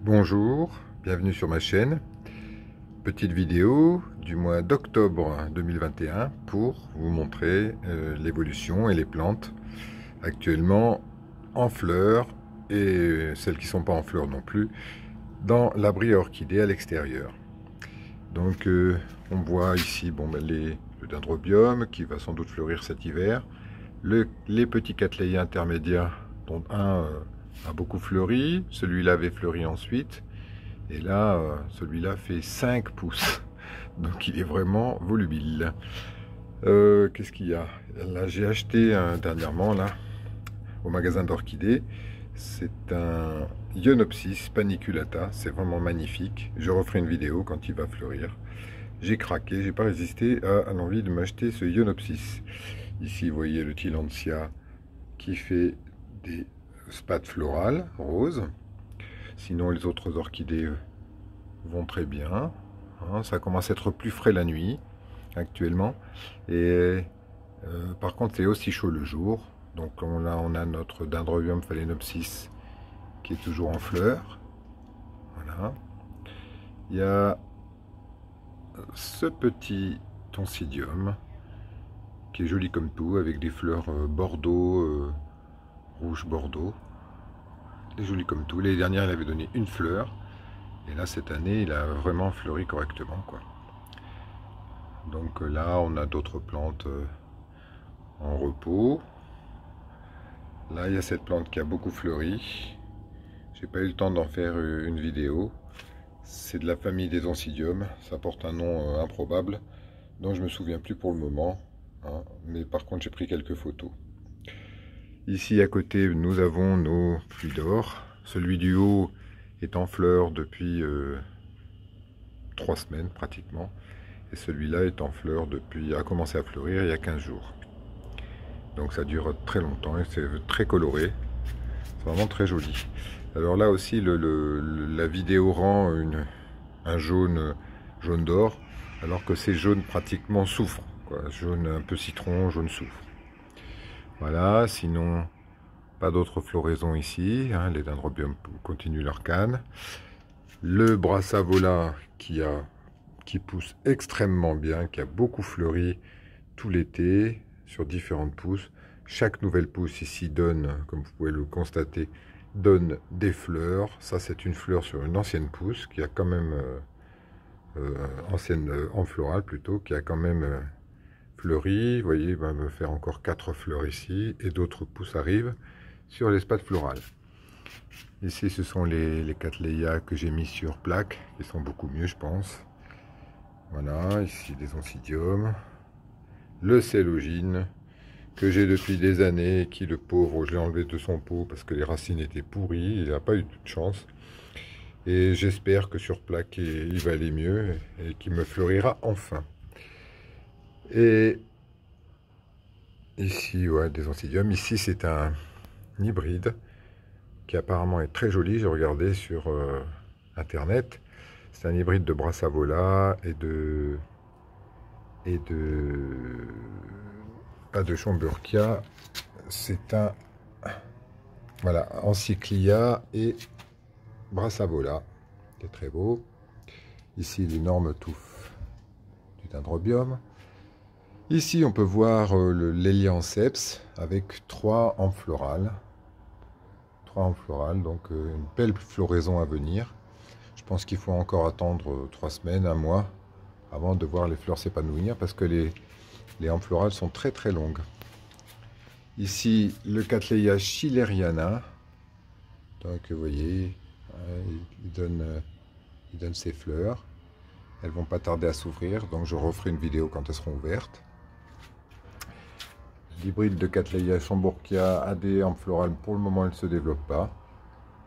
Bonjour, bienvenue sur ma chaîne. Petite vidéo du mois d'octobre 2021 pour vous montrer l'évolution et les plantes actuellement en fleurs et celles qui ne sont pas en fleurs non plus dans l'abri à orchidées à l'extérieur. Donc on voit ici le dendrobium qui va sans doute fleurir cet hiver, les petits cattleyas intermédiaires dont un a beaucoup fleuri, celui-là avait fleuri ensuite, et là, celui-là fait 5 pouces, donc il est vraiment volubile. Qu'est-ce qu'il y a? Là, j'ai acheté dernièrement, là, au magasin d'orchidées, c'est un Ionopsis paniculata, c'est vraiment magnifique. Je referai une vidéo quand il va fleurir. J'ai craqué, j'ai pas résisté à l'envie de m'acheter ce Ionopsis. Ici, vous voyez le Tillandsia qui fait des spathes florales roses. Sinon, les autres orchidées vont très bien. Hein, ça commence à être plus frais la nuit, actuellement. Et par contre, c'est aussi chaud le jour. Donc on a notre Dendrobium phalaenopsis qui est toujours en fleurs. Voilà. Il y a ce petit Tonsidium qui est joli comme tout, avec des fleurs bordeaux, rouge bordeaux. Il est joli comme tout. L'année dernière, il avait donné une fleur. Et là, cette année, il a vraiment fleuri correctement, quoi. Donc là, on a d'autres plantes en repos. Là, il y a cette plante qui a beaucoup fleuri. J'ai pas eu le temps d'en faire une vidéo. C'est de la famille des oncidium. Ça porte un nom improbable, dont je me souviens plus pour le moment. Hein. Mais par contre, j'ai pris quelques photos. Ici, à côté, nous avons nos Fluidor. Celui du haut est en fleurs depuis 3 semaines pratiquement. Et celui-là est en fleurs a commencé à fleurir il y a 15 jours. Donc ça dure très longtemps et c'est très coloré. C'est vraiment très joli. Alors là aussi, la vidéo rend un jaune d'or, alors que ces jaunes pratiquement soufre, quoi. Jaune un peu citron, jaune soufre. Voilà, sinon, pas d'autres floraisons ici. Hein, les dendrobiums continuent leur canne. Le brassavola qui pousse extrêmement bien, qui a beaucoup fleuri tout l'été sur différentes pousses. Chaque nouvelle pousse ici donne, comme vous pouvez le constater, donne des fleurs. Ça, c'est une fleur sur une ancienne pousse qui a quand même ancienne en florale plutôt, qui a quand même fleuri. Vous voyez, il va me faire encore 4 fleurs ici et d'autres pousses arrivent sur l'espace floral. Ici, ce sont les cattleyas que j'ai mis sur plaque, qui sont beaucoup mieux, je pense. Voilà, ici des oncidiums. Le célogine, que j'ai depuis des années, qui le pauvre, je l'ai enlevé de son pot parce que les racines étaient pourries, il n'a pas eu de chance. Et j'espère que sur plaque, il va aller mieux et qu'il me fleurira enfin. Et ici, ouais, des oncidiums. Ici, c'est un hybride qui apparemment est très joli. J'ai regardé sur internet. C'est un hybride de brassavola pas de Schomburgkia. C'est un Encyclia et brassavola, qui est très beau. Ici, l'énorme touffe du dendrobium. Ici, on peut voir l'Hélianceps avec 3 en floral. 3 en floral, donc une belle floraison à venir. Je pense qu'il faut encore attendre 3 semaines, 1 mois, avant de voir les fleurs s'épanouir, parce que les hampes florales sont très très longues. Ici, le Cattleya schilleriana. Donc, vous voyez, il donne ses fleurs. Elles vont pas tarder à s'ouvrir, donc je referai une vidéo quand elles seront ouvertes. L'hybride de Cattleya Schomburgkia a des hampes florales. Pour le moment, elle ne se développe pas.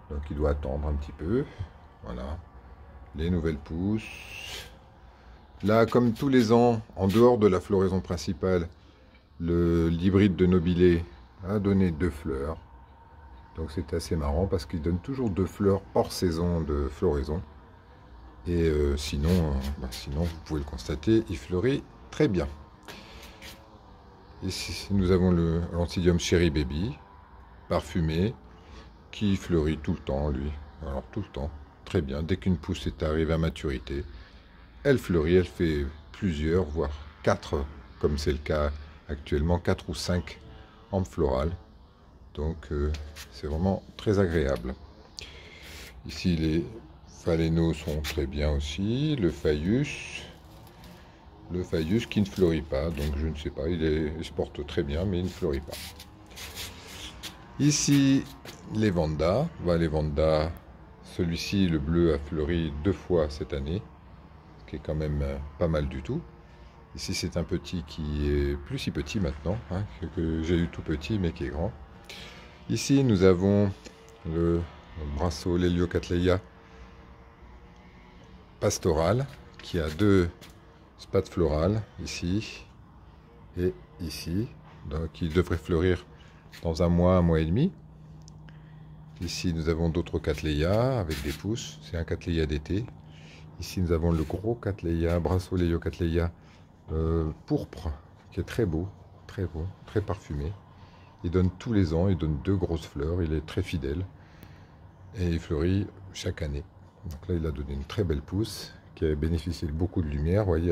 Donc, il doit attendre un petit peu. Voilà. Les nouvelles pousses. Là, comme tous les ans, en dehors de la floraison principale, l'hybride de Nobilé a donné 2 fleurs. Donc c'est assez marrant parce qu'il donne toujours 2 fleurs hors saison de floraison. Et sinon, vous pouvez le constater, il fleurit très bien. Ici, nous avons l'Oncidium Cherry Baby, parfumé, qui fleurit tout le temps, lui. Alors tout le temps. très bien. Dès qu'une pousse est arrivée à maturité, elle fleurit, elle fait plusieurs, voire 4, comme c'est le cas actuellement, 4 ou 5 en florales. Donc c'est vraiment très agréable. Ici les phalénos sont très bien aussi. Le phaeus qui ne fleurit pas, donc je ne sais pas, il se porte très bien mais il ne fleurit pas. Ici les vandas, celui-ci le bleu a fleuri 2 fois cette année, ce qui est quand même pas mal du tout. Ici c'est un petit qui est plus si petit maintenant, hein, que j'ai eu tout petit mais qui est grand. Ici nous avons le Brasseau l'Héliocattleya pastoral qui a 2 spathes florales ici et ici, donc qui devrait fleurir dans un mois et demi. Ici nous avons d'autres cattleyas avec des pousses, c'est un cattleya d'été. Ici nous avons le gros cattleya, Brasseau l'Héliocattleya pourpre, qui est très beau, très parfumé. Il donne tous les ans, il donne 2 grosses fleurs, il est très fidèle et il fleurit chaque année. Donc là il a donné une très belle pousse qui a bénéficié de beaucoup de lumière. Vous voyez,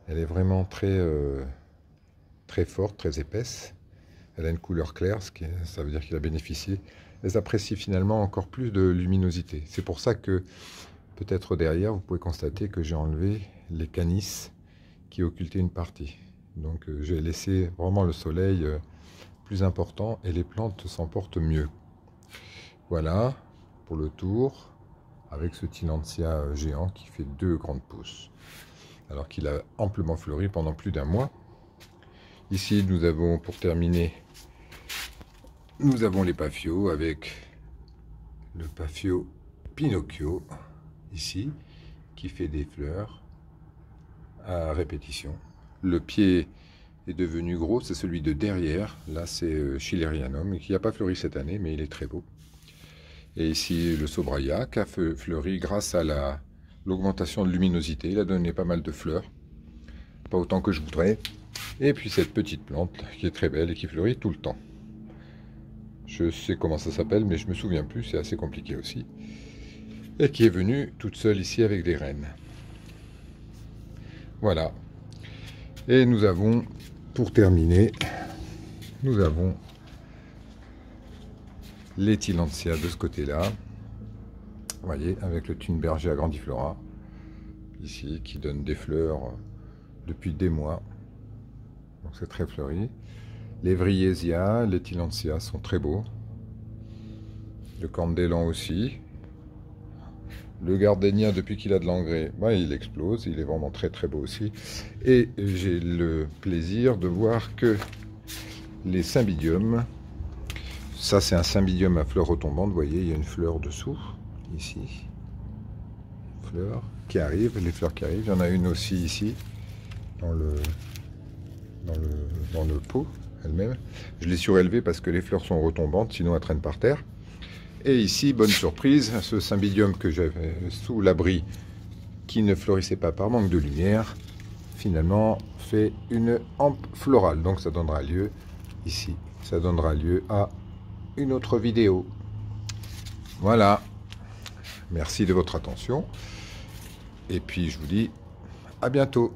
elle est vraiment très forte, très épaisse. Elle a une couleur claire, ça veut dire qu'il a bénéficié. Elles apprécient finalement encore plus de luminosité. C'est pour ça que peut-être derrière vous pouvez constater que j'ai enlevé les canisses qui occultaient une partie. Donc j'ai laissé vraiment le soleil plus important et les plantes s'en portent mieux. Voilà pour le tour avec ce Tillandsia géant qui fait 2 grandes pousses alors qu'il a amplement fleuri pendant plus d'1 mois. Ici nous avons, pour terminer, nous avons les Paphios avec le Paphio Pinocchio ici qui fait des fleurs à répétition. Le pied est devenu gros, c'est celui de derrière. Là c'est Schillerianum qui n'a pas fleuri cette année mais il est très beau. Et ici le Sobraya qui a fleuri grâce à l'augmentation de luminosité. Il a donné pas mal de fleurs, pas autant que je voudrais. Et puis cette petite plante qui est très belle et qui fleurit tout le temps. Je sais comment ça s'appelle mais je me souviens plus, c'est assez compliqué aussi. Et qui est venue toute seule ici avec des graines. Voilà. Et nous avons, pour terminer, nous avons les Tillandsia de ce côté-là. Vous voyez, avec le Thunbergia grandiflora, ici, qui donne des fleurs depuis des mois. Donc c'est très fleuri. Les Vriesia, les Tillandsia sont très beaux. Le Candélan aussi. Le Gardenia, depuis qu'il a de l'engrais, il explose. Il est vraiment très beau aussi. Et j'ai le plaisir de voir que les Cymbidiums, ça c'est un Cymbidium à fleurs retombantes. Vous voyez, il y a une fleur dessous, ici. Une fleur qui arrive, les fleurs qui arrivent. Il y en a une aussi ici, dans le pot elle-même. Je l'ai surélevée parce que les fleurs sont retombantes, sinon elles traînent par terre. Et ici, bonne surprise, ce Cymbidium que j'avais sous l'abri, qui ne fleurissait pas par manque de lumière, finalement fait une hampe florale. Donc ça donnera lieu, ici, ça donnera lieu à une autre vidéo. Voilà. Merci de votre attention. Et puis je vous dis à bientôt.